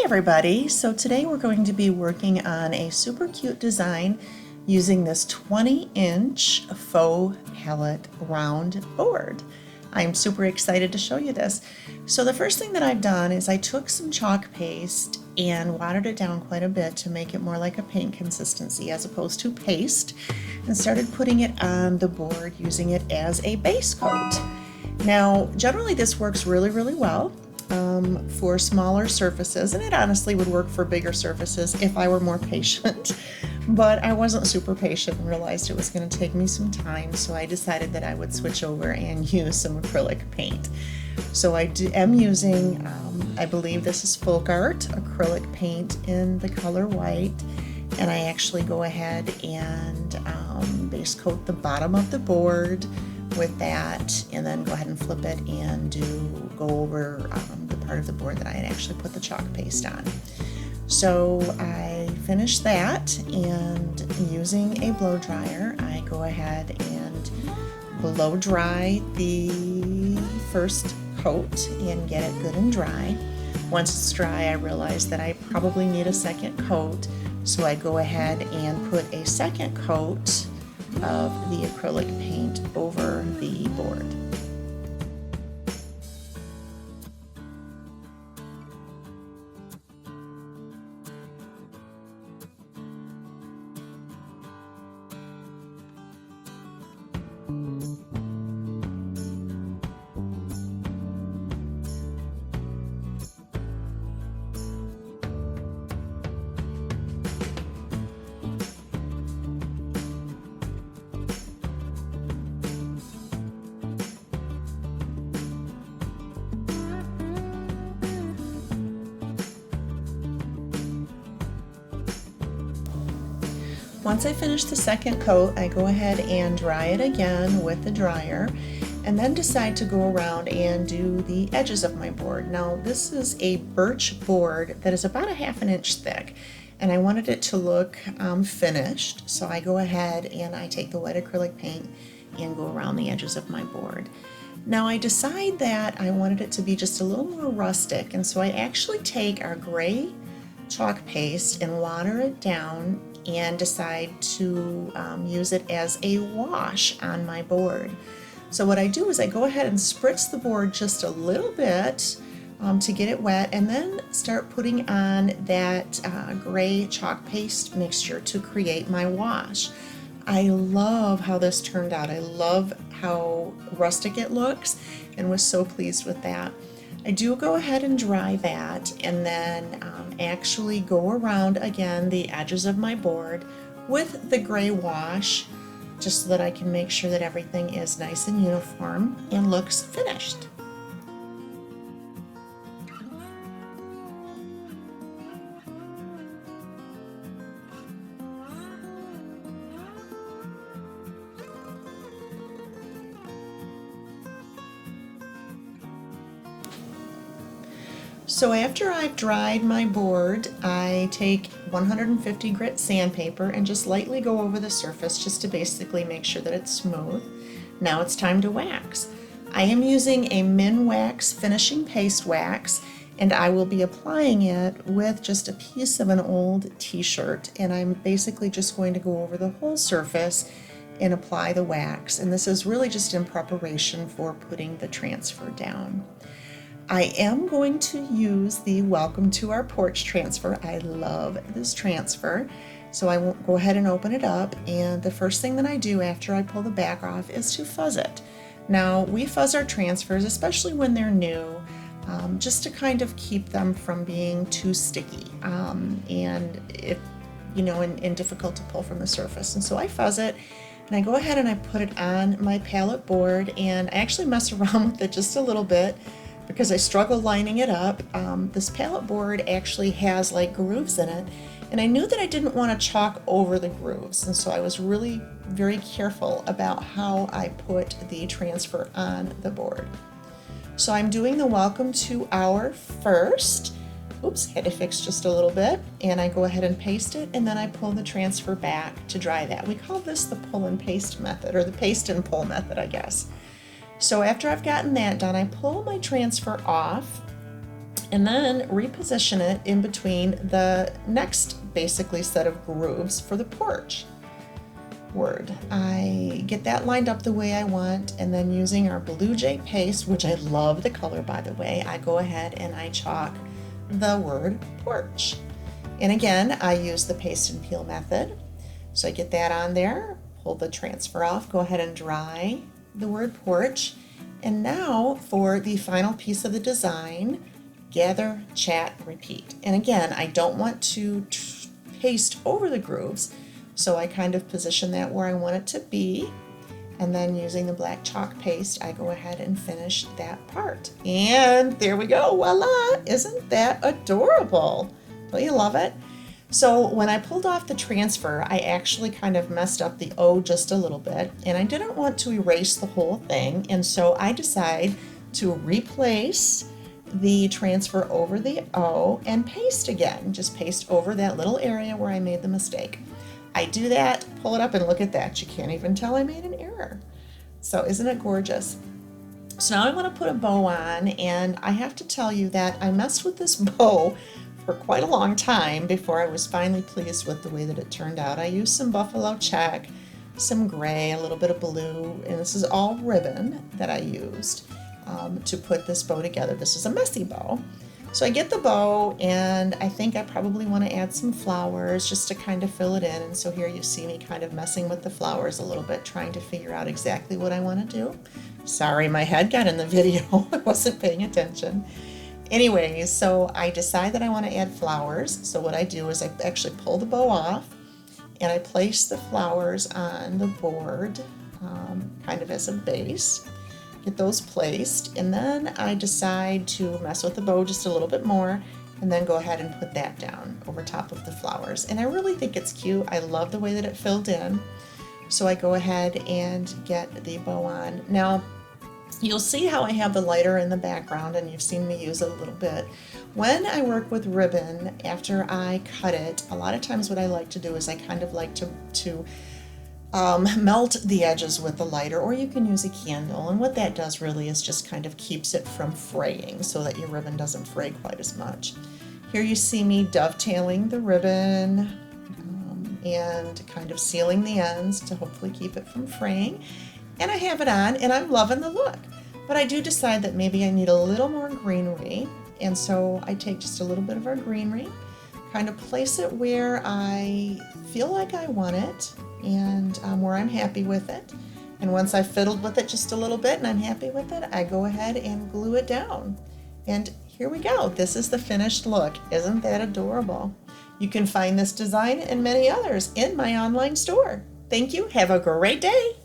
everybody, so today we're going to be working on a super cute design using this 20-inch faux pallet round board. I'm super excited to show you this. So the first thing that I've done is I took some chalk paste and watered it down quite a bit to make it more like a paint consistency as opposed to paste, and started putting it on the board using it as a base coat. Now generally this works really well for smaller surfaces, and it honestly would work for bigger surfaces if I were more patient, but I wasn't super patient and realized it was going to take me some time, so I decided that I would switch over and use some acrylic paint. So I am using, I believe this is Folk Art acrylic paint in the color white, and I actually go ahead and base coat the bottom of the board with that, and then go ahead and flip it and go over the part of the board that I had actually put the chalk paste on. So I finished that, and using a blow dryer I go ahead and blow dry the first coat and get it good and dry. Once it's dry, I realize that I probably need a second coat, so I go ahead and put a second coat of the acrylic paint over the board. Once I finish the second coat, I go ahead and dry it again with the dryer, and then decide to go around and do the edges of my board. Now this is a birch board that is about a ½ inch thick, and I wanted it to look finished, so I go ahead and I take the white acrylic paint and go around the edges of my board. Now I decide that I wanted it to be just a little more rustic, and so I actually take our gray chalk paste and water it down and decide to use it as a wash on my board. So what I do is I go ahead and spritz the board just a little bit to get it wet, and then start putting on that gray chalk paste mixture to create my wash. I love how this turned out. I love how rustic it looks, and was so pleased with that. I do go ahead and dry that, and then actually go around again the edges of my board with the gray wash, just so that I can make sure that everything is nice and uniform and looks finished. So after I've dried my board, I take 150 grit sandpaper and just lightly go over the surface just to basically make sure that it's smooth. Now it's time to wax. I am using a Minwax finishing paste wax, and I will be applying it with just a piece of an old t-shirt, and I'm basically just going to go over the whole surface and apply the wax, and this is really just in preparation for putting the transfer down. I am going to use the Welcome to Our Porch transfer. I love this transfer. So I will go ahead and open it up, and the first thing that I do after I pull the back off is to fuzz it. Now we fuzz our transfers, especially when they're new, just to kind of keep them from being too sticky and difficult to pull from the surface. And so I fuzz it, and I go ahead and I put it on my palette board, and I actually mess around with it just a little bit because I struggle lining it up. This palette board actually has like grooves in it, and I knew that I didn't want to chalk over the grooves, and so I was really very careful about how I put the transfer on the board. So I'm doing the Welcome to Our first. Oops, had to fix just a little bit, and I go ahead and paste it, and then I pull the transfer back to dry that. We call this the pull and paste method, or the paste and pull method, I guess. So after I've gotten that done, I pull my transfer off, and then reposition it in between the next basically set of grooves for the porch word. I get that lined up the way I want, and then using our Blue Jay paste, which I love the color by the way, I go ahead and I chalk the word porch. And again, I use the paste and peel method. So I get that on there, pull the transfer off, go ahead and dry the word porch. And now for the final piece of the design, gather, chat, repeat. And again, I don't want to paste over the grooves, so I kind of position that where I want it to be, and then using the black chalk paste, I go ahead and finish that part. And there we go, voila! Isn't that adorable? Don't you love it? So when I pulled off the transfer, I actually kind of messed up the O just a little bit, and I didn't want to erase the whole thing, and so I decided to replace the transfer over the O and paste again. Just paste over that little area where I made the mistake. I do that, pull it up, and look at that. You can't even tell I made an error. So isn't it gorgeous? So now I want to put a bow on, and I have to tell you that I messed with this bow for quite a long time before I was finally pleased with the way that it turned out. I used some buffalo check, some gray, a little bit of blue, and this is all ribbon that I used to put this bow together. This is a messy bow. So I get the bow, and I think I probably want to add some flowers just to kind of fill it in. And so here you see me kind of messing with the flowers a little bit, trying to figure out exactly what I want to do. Sorry, my head got in the video. I wasn't paying attention. Anyways, so I decide that I want to add flowers. So what I do is I actually pull the bow off, and I place the flowers on the board kind of as a base. Get those placed, and then I decide to mess with the bow just a little bit more, and then go ahead and put that down over top of the flowers. And I really think it's cute. I love the way that it filled in. So I go ahead and get the bow on. Now, you'll see how I have the lighter in the background, and you've seen me use it a little bit. When I work with ribbon, after I cut it, a lot of times what I like to do is I kind of like to melt the edges with the lighter, or you can use a candle, and what that does really is just kind of keeps it from fraying so that your ribbon doesn't fray quite as much. Here you see me dovetailing the ribbon and kind of sealing the ends to hopefully keep it from fraying, and I have it on, and I'm loving the look. But I do decide that maybe I need a little more greenery, and so I take just a little bit of our greenery, kind of place it where I feel like I want it, and where I'm happy with it. And once I've fiddled with it just a little bit and I'm happy with it, I go ahead and glue it down. And here we go. This is the finished look. Isn't that adorable? You can find this design and many others in my online store. Thank you. Have a great day.